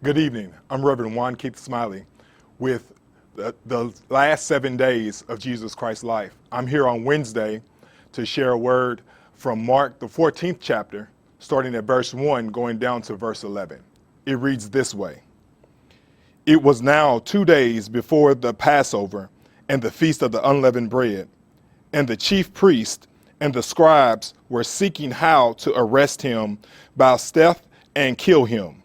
Good evening. I'm Reverend Wankieth Smiley with the last 7 days of Jesus Christ's life. I'm here on Wednesday to share a word from Mark, the 14th chapter, starting at verse 1, going down to verse 11. It reads this way. It was now 2 days before the Passover and the feast of the unleavened bread, and the chief priests and the scribes were seeking how to arrest him by stealth and kill him.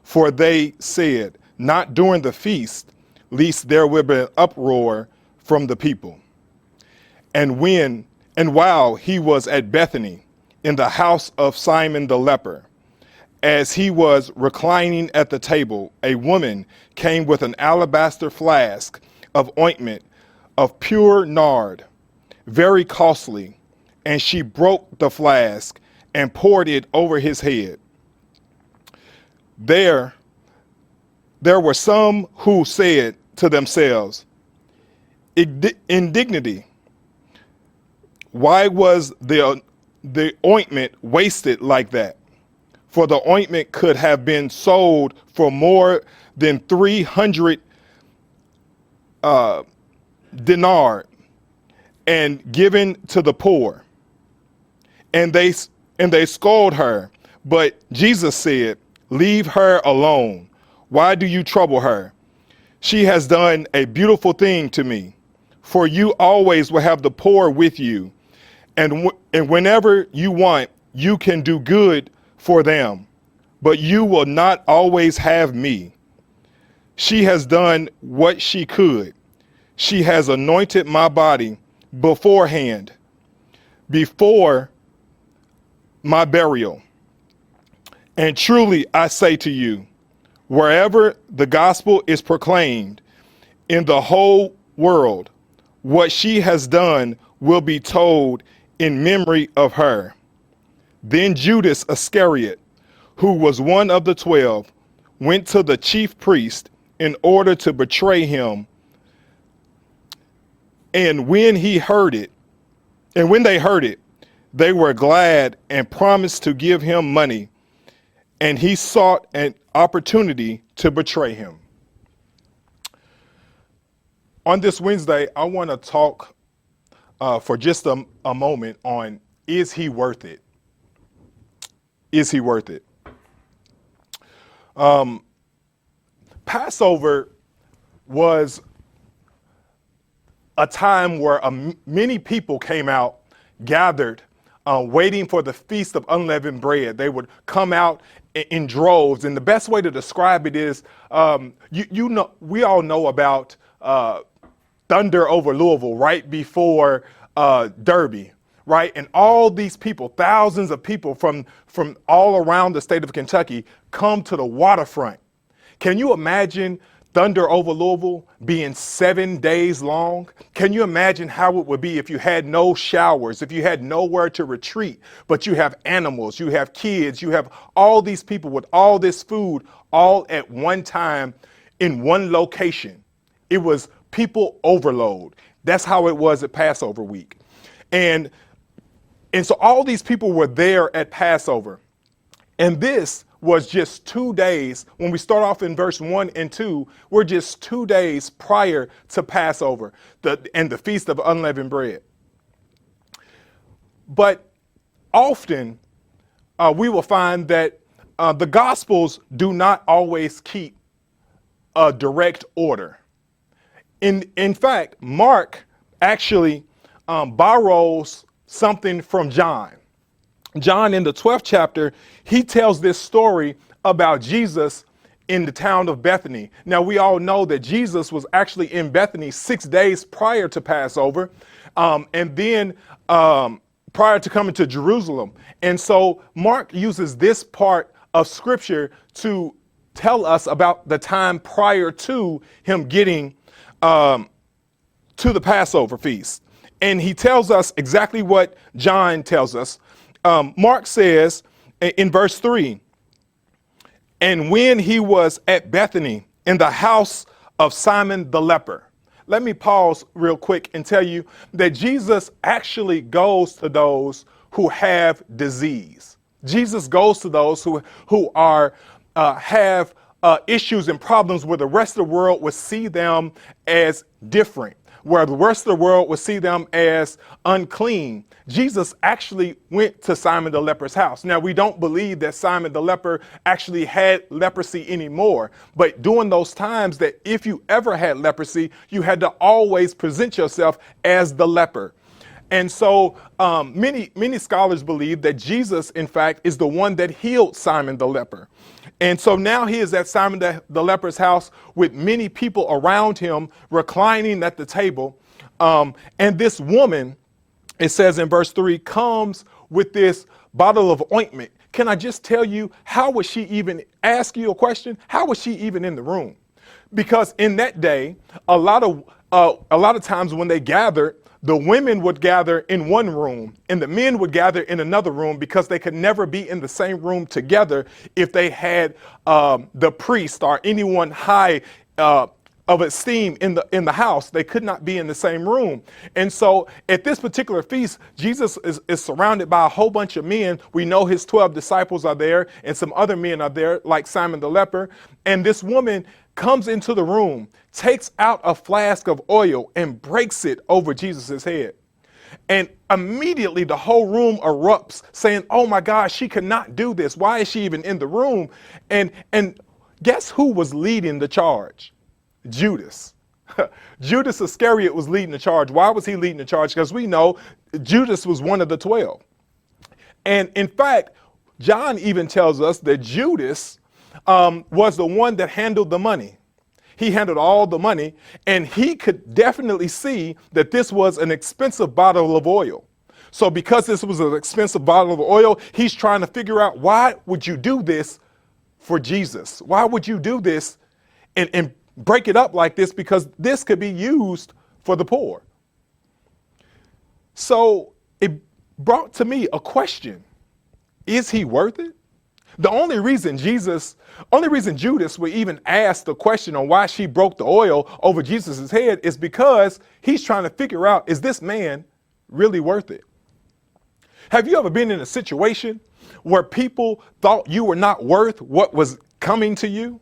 For they said, not during the feast, lest there will be an uproar from the people. And while he was at Bethany, in the house of Simon the leper, as he was reclining at the table, a woman came with an alabaster flask of ointment of pure nard, very costly, and she broke the flask and poured it over his head. There were some who said to themselves, indignity, why was the ointment wasted like that? For the ointment could have been sold for more than 300 denar and given to the poor. And they scolded her. But Jesus said, leave her alone. Why do you trouble her? She has done a beautiful thing to me. For you always will have the poor with you. And whenever you want, you can do good for them. But you will not always have me. She has done what she could. She has anointed my body beforehand, before my burial. And truly I say to you, wherever the gospel is proclaimed in the whole world, what she has done will be told in memory of her. Then Judas Iscariot, who was one of the 12, went to the chief priest in order to betray him. And when they heard it, they were glad and promised to give him money. And he sought an opportunity to betray him. On this Wednesday, I want to talk for just a moment on, is he worth it? Is he worth it? Passover was a time where many people came out, gathered, waiting for the Feast of Unleavened Bread. They would come out in droves, and the best way to describe it is, we all know about Thunder over Louisville right before Derby, right? And all these people, thousands of people from all around the state of Kentucky, come to the waterfront. Can you imagine Thunder over Louisville being 7 days long? Can you imagine how it would be if you had no showers, if you had nowhere to retreat, but you have animals, you have kids, you have all these people with all this food all at one time in one location? It was people overload. That's how it was at Passover week. And so all these people were there at Passover. And this was just 2 days. When we start off in verse 1 and 2, we're just 2 days prior to Passover and the Feast of Unleavened Bread. But often we will find that the Gospels do not always keep a direct order. In fact, Mark actually borrows something from John. John, in the 12th chapter, he tells this story about Jesus in the town of Bethany. Now, we all know that Jesus was actually in Bethany 6 days prior to Passover, and then prior to coming to Jerusalem. And so Mark uses this part of scripture to tell us about the time prior to him getting to the Passover feast. And he tells us exactly what John tells us. Mark says in verse 3, and when he was at Bethany in the house of Simon the leper. Let me pause real quick and tell you that Jesus actually goes to those who have disease. Jesus goes to those who have issues and problems where the rest of the world would see them as different, where the rest of the world would see them as unclean. Jesus actually went to Simon the leper's house. Now, we don't believe that Simon the leper actually had leprosy anymore, but during those times that if you ever had leprosy, you had to always present yourself as the leper. And so many scholars believe that Jesus, in fact, is the one that healed Simon the leper. And so now he is at Simon the leper's house with many people around him reclining at the table. And this woman, it says in verse 3, comes with this bottle of ointment. Can I just tell you, how was she even, ask you a question, how was she even in the room? Because in that day, a lot of times when they gathered, the women would gather in one room and the men would gather in another room because they could never be in the same room together if they had the priest or anyone high of esteem in the house. They could not be in the same room. And so at this particular feast, Jesus is surrounded by a whole bunch of men. We know his 12 disciples are there and some other men are there, like Simon the leper. And this woman comes into the room, takes out a flask of oil and breaks it over Jesus's head. And immediately the whole room erupts saying, oh my gosh, she cannot do this. Why is she even in the room? And guess who was leading the charge? Judas. Judas Iscariot was leading the charge. Why was he leading the charge? Because we know Judas was one of the 12. And in fact, John even tells us that Judas was the one that handled the money. He handled all the money, and he could definitely see that this was an expensive bottle of oil. So because this was an expensive bottle of oil, he's trying to figure out, why would you do this for Jesus? Why would you do this and break it up like this? Because this could be used for the poor. So it brought to me a question. Is he worth it? The only reason Judas would even ask the question on why she broke the oil over Jesus's head is because he's trying to figure out, is this man really worth it? Have you ever been in a situation where people thought you were not worth what was coming to you?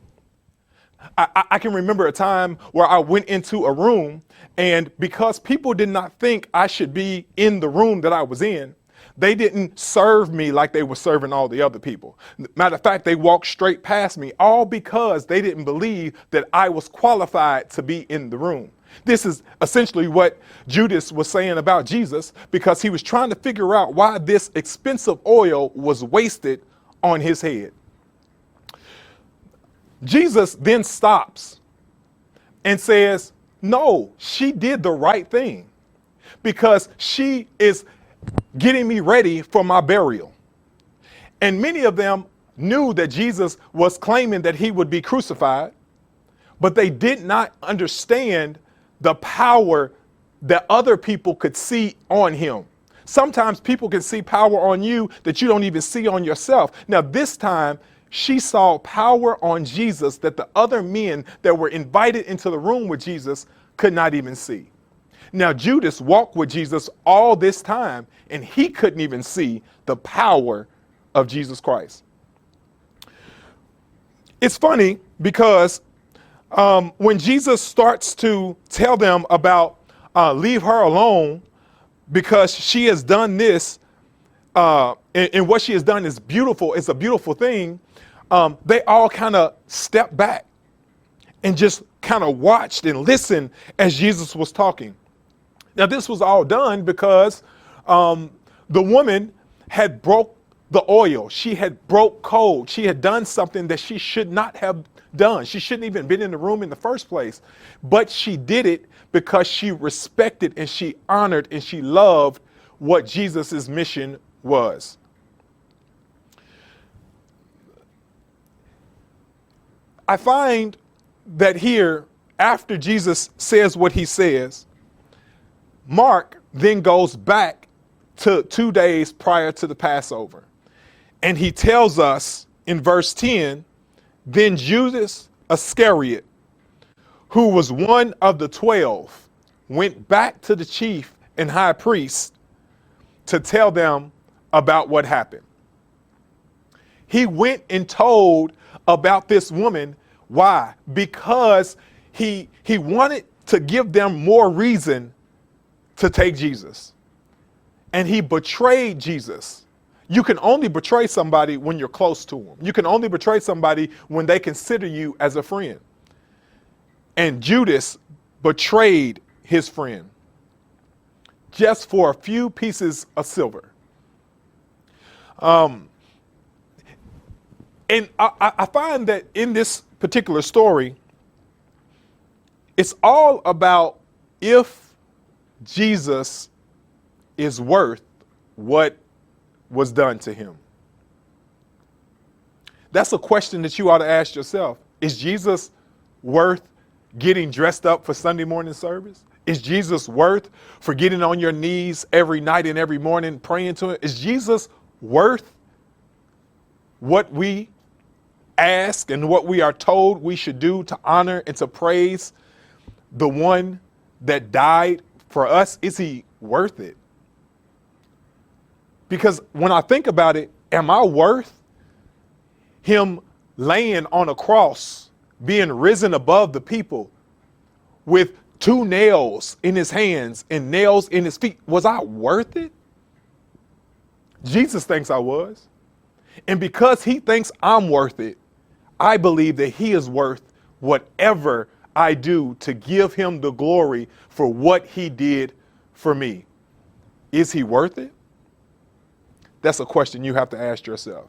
I can remember a time where I went into a room, and because people did not think I should be in the room that I was in, they didn't serve me like they were serving all the other people. Matter of fact, they walked straight past me, all because they didn't believe that I was qualified to be in the room. This is essentially what Judas was saying about Jesus, because he was trying to figure out why this expensive oil was wasted on his head. Jesus then stops and says, no, she did the right thing, because she is getting me ready for my burial. And many of them knew that Jesus was claiming that he would be crucified, but they did not understand the power that other people could see on him. Sometimes people can see power on you that you don't even see on yourself. Now, this time, she saw power on Jesus that the other men that were invited into the room with Jesus could not even see. Now, Judas walked with Jesus all this time, and he couldn't even see the power of Jesus Christ. It's funny because when Jesus starts to tell them about leave her alone because she has done this, and what she has done is beautiful, it's a beautiful thing, they all kind of stepped back and just kind of watched and listened as Jesus was talking. Now, this was all done because the woman had broke the oil. She had broke code. She had done something that she should not have done. She shouldn't even been in the room in the first place. But she did it because she respected and she honored and she loved what Jesus's mission was. I find that here, after Jesus says what he says, Mark then goes back to 2 days prior to the Passover. And he tells us in verse 10, then Judas Iscariot, who was one of the 12, went back to the chief and high priest to tell them about what happened. He went and told about this woman Why? Because he wanted to give them more reason to take Jesus. And he betrayed Jesus. You can only betray somebody when you're close to them. You can only betray somebody when they consider you as a friend. And Judas betrayed his friend just for a few pieces of silver. And I find that in this particular story, it's all about if Jesus is worth what was done to him. That's a question that you ought to ask yourself. Is Jesus worth getting dressed up for Sunday morning service? Is Jesus worth for getting on your knees every night and every morning praying to him? Is Jesus worth what we ask and what we are told we should do to honor and to praise the one that died for us? Is he worth it? Because when I think about it, am I worth him laying on a cross, being risen above the people with 2 nails in his hands and nails in his feet? Was I worth it? Jesus thinks I was. And because he thinks I'm worth it, I believe that he is worth whatever I do to give him the glory for what he did for me. Is he worth it? That's a question you have to ask yourself.